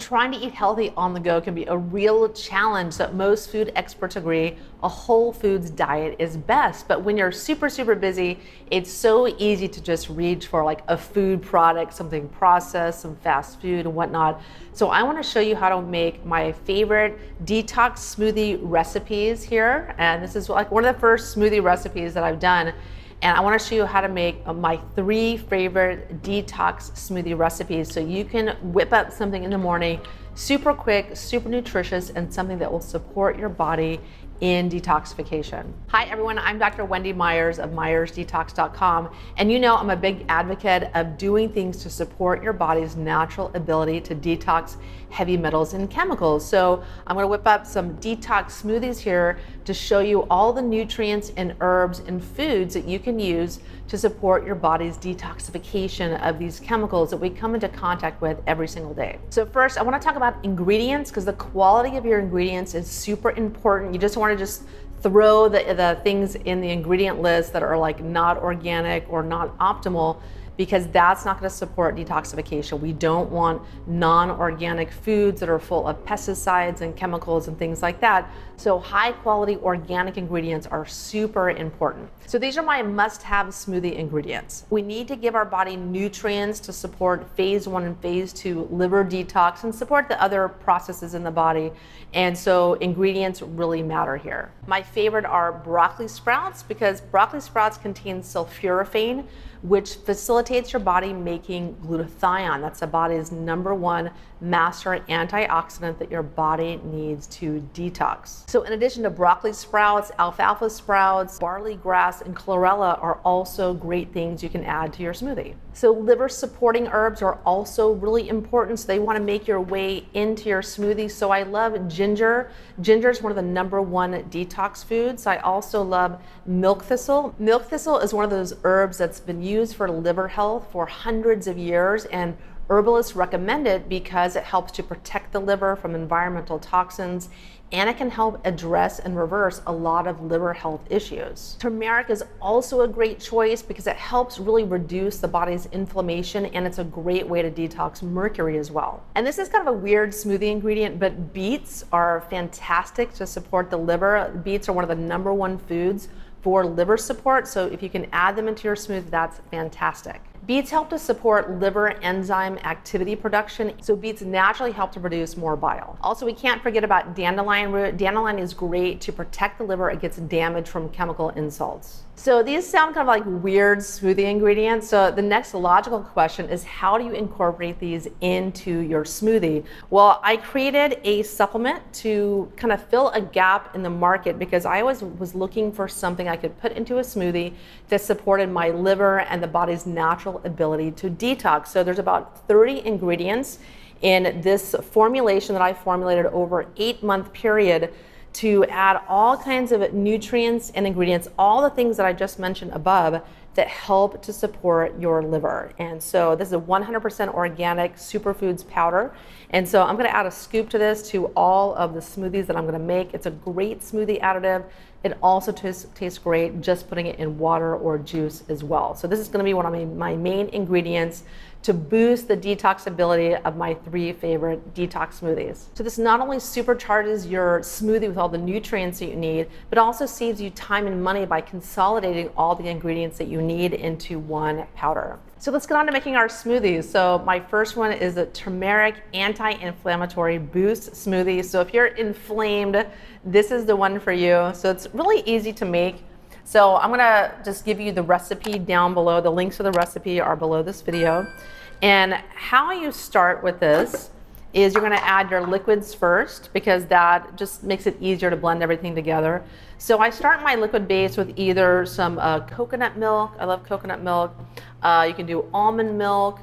trying to eat healthy on the go can be a real challenge, that most food experts agree a whole foods diet is best. But when you're super busy, it's so easy to just reach for like a food product, something processed, some fast food and whatnot. So I want to show you how to make my favorite detox smoothie recipes here. And this is like one of the first smoothie recipes that I've done. And I want to show you how to make my 3 favorite detox smoothie recipes so you can whip up something in the morning, super quick, super nutritious, and something that will support your body in detoxification. Hi everyone, I'm Dr. Wendy Myers of MyersDetox.com, and you know I'm a big advocate of doing things to support your body's natural ability to detox heavy metals and chemicals. So I'm gonna whip up some detox smoothies here to show you all the nutrients and herbs and foods that you can use to support your body's detoxification of these chemicals that we come into contact with every single day. So first, I want to talk about ingredients, because the quality of your ingredients is super important. You just want to just throw the things in the ingredient list that are like not organic or not optimal, because that's not going to support detoxification. We don't want non-organic foods that are full of pesticides and chemicals and things like that. So high quality organic ingredients are super important. So these are my must-have smoothie ingredients. We need to give our body nutrients to support phase 1 and phase 2 liver detox and support the other processes in the body. And so ingredients really matter here. My favorite are broccoli sprouts, because broccoli sprouts contain sulforaphane, which facilitates your body making glutathione. That's the body's #1 master antioxidant that your body needs to detox. So in addition to broccoli sprouts, alfalfa sprouts, barley grass, and chlorella are also great things you can add to your smoothie. So liver supporting herbs are also really important, so they want to make your way into your smoothie. So I love ginger. Ginger is one of the #1 detox foods. I also love milk thistle. Milk thistle is one of those herbs that's been used for liver health for hundreds of years, and herbalists recommend it because it helps to protect the liver from environmental toxins, and it can help address and reverse a lot of liver health issues. Turmeric is also a great choice because it helps really reduce the body's inflammation, and it's a great way to detox mercury as well. And this is kind of a weird smoothie ingredient, but beets are fantastic to support the liver. Beets are one of the #1 foods for liver support, so if you can add them into your smoothie, that's fantastic. Beets help to support liver enzyme activity production, so beets naturally help to produce more bile. Also, we can't forget about dandelion root. Dandelion is great to protect the liver against damage from chemical insults. So these sound kind of like weird smoothie ingredients. So the next logical question is, how do you incorporate these into your smoothie? Well, I created a supplement to kind of fill a gap in the market, because I always was looking for something I could put into a smoothie that supported my liver and the body's natural ability to detox. So there's about 30 ingredients in this formulation that I formulated over an 8-month period to add all kinds of nutrients and ingredients, all the things that I just mentioned above, that help to support your liver. And so this is a 100% organic superfoods powder. And so I'm gonna add a scoop to this to all of the smoothies that I'm gonna make. It's a great smoothie additive. It also tastes great just putting it in water or juice as well. So this is gonna be one of my main ingredients to boost the detoxability of my 3 favorite detox smoothies. So this not only supercharges your smoothie with all the nutrients that you need, but also saves you time and money by consolidating all the ingredients that you need into one powder. So let's get on to making our smoothies. So my first one is the Turmeric Anti-Inflammatory Boost Smoothie. So if you're inflamed, this is the one for you. So it's really easy to make. So I'm gonna just give you the recipe down below. The links to the recipe are below this video. And how you start with this is you're gonna add your liquids first, because that just makes it easier to blend everything together. So I start my liquid base with either some coconut milk. I love coconut milk. You can do almond milk.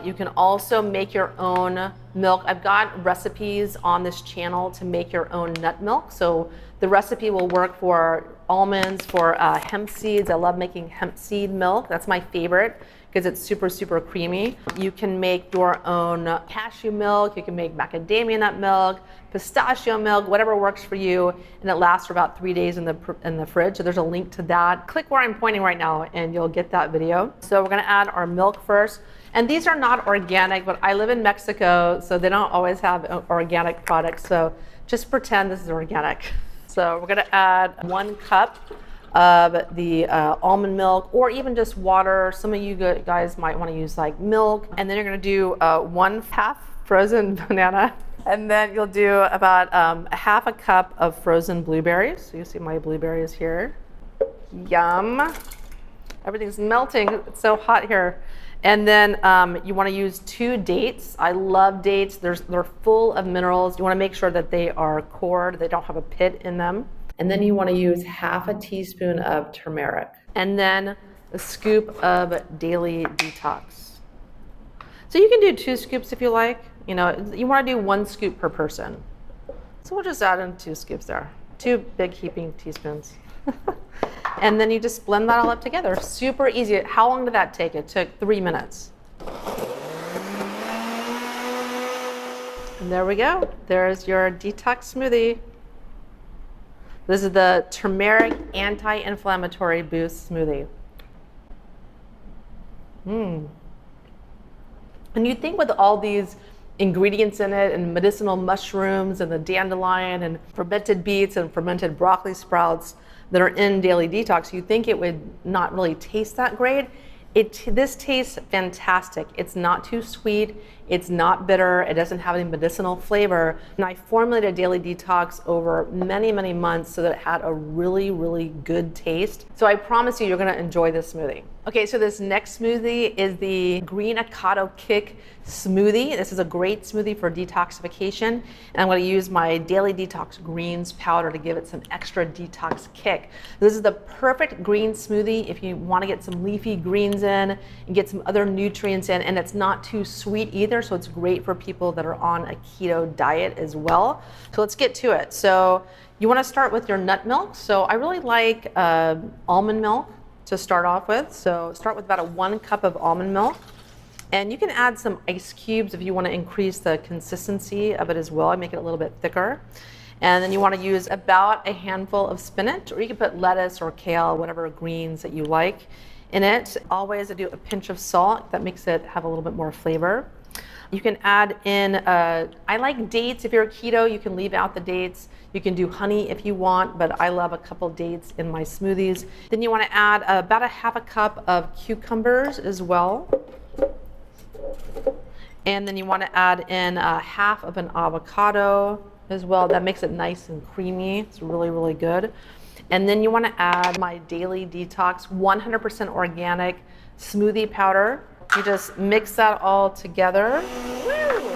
You can also make your own milk. I've got recipes on this channel to make your own nut milk. So the recipe will work for almonds, for hemp seeds. I love making hemp seed milk. That's my favorite because it's super creamy. You can make your own cashew milk. You can make macadamia nut milk, pistachio milk, whatever works for you. And it lasts for about 3 days in the fridge. So there's a link to that. Click where I'm pointing right now and you'll get that video. So we're gonna add our milk first. And these are not organic, but I live in Mexico, so they don't always have organic products. So just pretend this is organic. So we're gonna add 1 cup of the almond milk, or even just water. Some of you guys might wanna use like milk. And then you're gonna do 1/2 frozen banana. And then you'll do about a 1/2 cup of frozen blueberries. So you see my blueberries here. Yum. Everything's melting, it's so hot here. And then you wanna use 2 dates. I love dates, they're full of minerals. You wanna make sure that they are cored, they don't have a pit in them. And then you wanna use 1/2 teaspoon of turmeric. And then a scoop of Daily Detox. So you can do 2 scoops if you like. You know, you wanna do 1 scoop per person. So we'll just add in 2 scoops there. 2 big heaping teaspoons. And then you just blend that all up together. Super easy. How long did that take? It took 3 minutes. And there we go. There's your detox smoothie. This is the turmeric anti-inflammatory boost smoothie. And you think with all these ingredients in it, and medicinal mushrooms, and the dandelion, and fermented beets, and fermented broccoli sprouts that are in Daily Detox, you think it would not really taste that great. This tastes fantastic. It's not too sweet, it's not bitter, it doesn't have any medicinal flavor. And I formulated Daily Detox over many, many months so that it had a really, really good taste. So I promise you're gonna enjoy this smoothie. Okay, so this next smoothie is the Green Avocado Kick smoothie. This is a great smoothie for detoxification. And I'm gonna use my Daily Detox greens powder to give it some extra detox kick. This is the perfect green smoothie if you wanna get some leafy greens in and get some other nutrients in, and it's not too sweet either, so it's great for people that are on a keto diet as well. So let's get to it. So you wanna start with your nut milk. So I really like almond milk to start off with. So start with about 1 cup of almond milk. And you can add some ice cubes if you want to increase the consistency of it as well and make it a little bit thicker. And then you want to use about a handful of spinach, or you can put lettuce or kale, whatever greens that you like in it. Always do a pinch of salt. That makes it have a little bit more flavor. You can add in, I like dates. If you're a keto, you can leave out the dates. You can do honey if you want, but I love a couple dates in my smoothies. Then you want to add about a 1/2 cup of cucumbers as well. And then you want to add in 1/2 of an avocado as well. That makes it nice and creamy. It's really, really good. And then you want to add my Daily Detox 100% organic smoothie powder. You just mix that all together. Woo!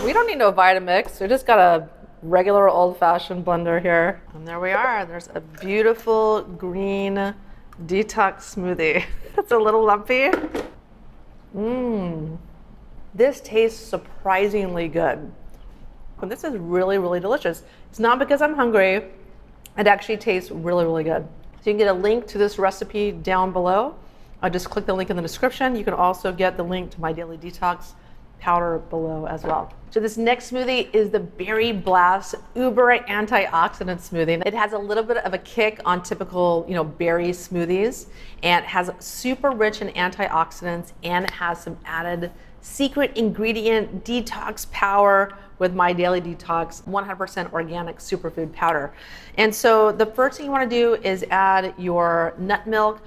We don't need no Vitamix. We just got a regular old-fashioned blender here. And there we are. There's a beautiful green detox smoothie. It's a little lumpy. This tastes surprisingly good. And this is really, really delicious. It's not because I'm hungry. It actually tastes really, really good. So you can get a link to this recipe down below. Just click the link in the description. You can also get the link to my Daily Detox powder below as well. So this next smoothie is the Berry Blast Uber Antioxidant Smoothie. It has a little bit of a kick on typical, berry smoothies, and it has super rich in antioxidants, and it has some added secret ingredient detox power with my Daily Detox 100% organic superfood powder. And so the first thing you want to do is add your nut milk.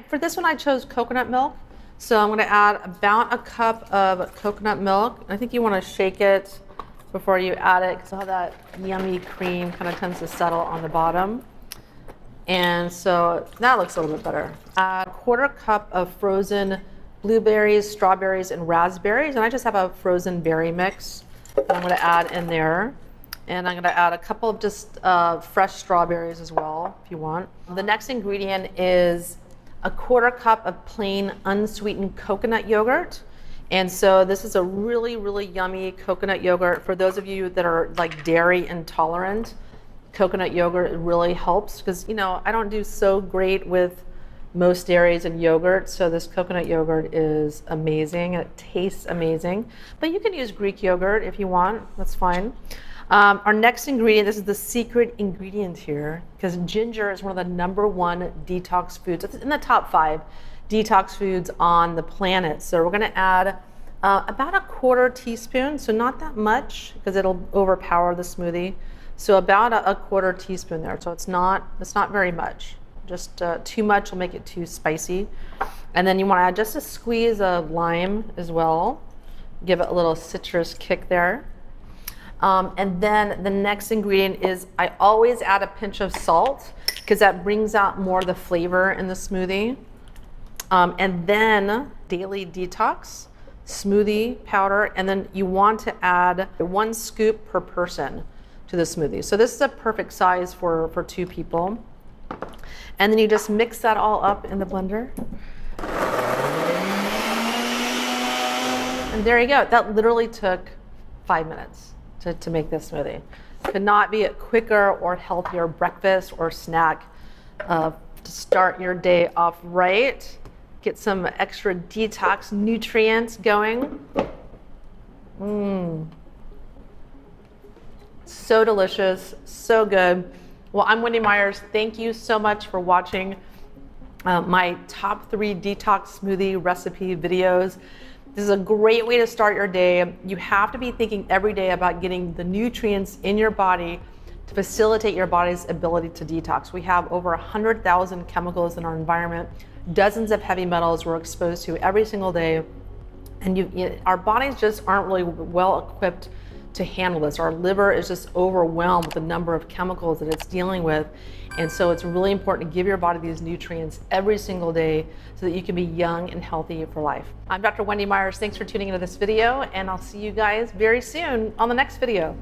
For this one I chose coconut milk. So I'm going to add about a cup of coconut milk. I think you want to shake it before you add it, because all that yummy cream kind of tends to settle on the bottom. And so that looks a little bit better. Add a 1/4 cup of frozen blueberries, strawberries, and raspberries. And I just have a frozen berry mix that I'm going to add in there. And I'm going to add a couple of just fresh strawberries as well, if you want. The next ingredient is a 1/4 cup of plain unsweetened coconut yogurt. And so this is a really, really yummy coconut yogurt. For those of you that are like dairy intolerant, coconut yogurt really helps, because I don't do so great with most dairies and yogurt, so this coconut yogurt is amazing. It tastes amazing, but you can use Greek yogurt if you want, that's fine. Our next ingredient, this is the secret ingredient here, because ginger is one of the #1 detox foods. It's in the top 5 detox foods on the planet. So we're gonna add about a 1/4 teaspoon, so not that much because it'll overpower the smoothie. So about a 1/4 teaspoon there. So it's not very much. Just too much will make it too spicy. And then you want to add just a squeeze of lime as well. Give it a little citrus kick there. And then the next ingredient is I always add a pinch of salt because that brings out more of the flavor in the smoothie. And then daily detox smoothie powder, and then you want to add 1 scoop per person to the smoothie. So this is a perfect size for 2 people. And then you just mix that all up in the blender. And there you go. That literally took 5 minutes to make this smoothie. Could not be a quicker or healthier breakfast or snack to start your day off right. Get some extra detox nutrients going. So delicious, so good. Well, I'm Wendy Myers. Thank you so much for watching my top 3 detox smoothie recipe videos. This is a great way to start your day. You have to be thinking every day about getting the nutrients in your body to facilitate your body's ability to detox. We have over 100,000 chemicals in our environment, dozens of heavy metals we're exposed to every single day. And our bodies just aren't really well equipped to handle this. Our liver is just overwhelmed with the number of chemicals that it's dealing with. And so it's really important to give your body these nutrients every single day so that you can be young and healthy for life. I'm Dr. Wendy Myers. Thanks for tuning into this video, and I'll see you guys very soon on the next video.